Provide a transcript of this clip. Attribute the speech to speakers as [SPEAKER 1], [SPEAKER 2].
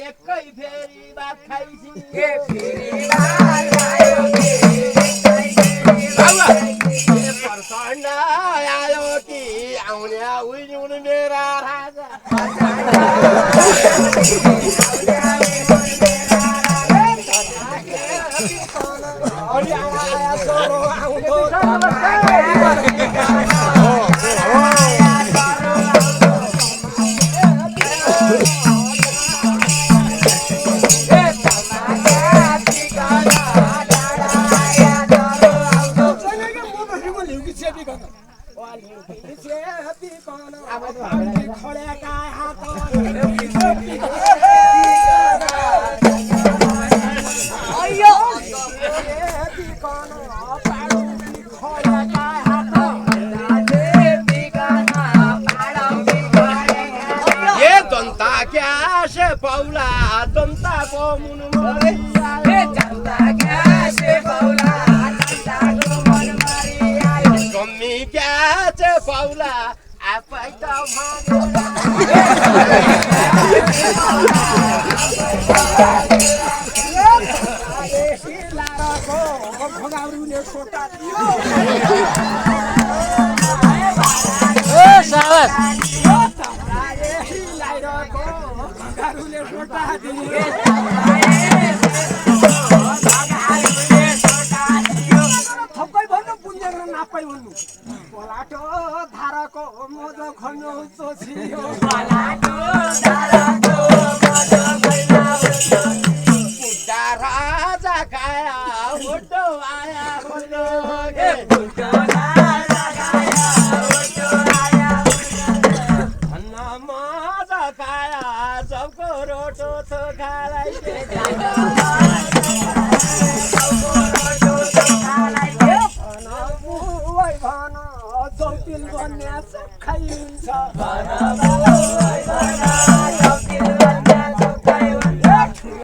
[SPEAKER 1] एकै फेरि भात खाइसी प्रचण्ड आयो कि आउने उन मेरा राजा पौला दन्ता को मुन मरिया दन्ता क्या से पौला दन्ता को मुन मरिया कमी क्या से पौला आफै त थप्पै भन्नु पुण्य नापै भन्नु पलाटो धाराको मज खन्यो सोचियो पलाटो धाराको मज खन्यो बुढा राजा काया बुढो आया बुढो ए बुढो राजा काया बुढो आया भन्ना मजा काया सबको रोटो थो खालाई खाइन्छ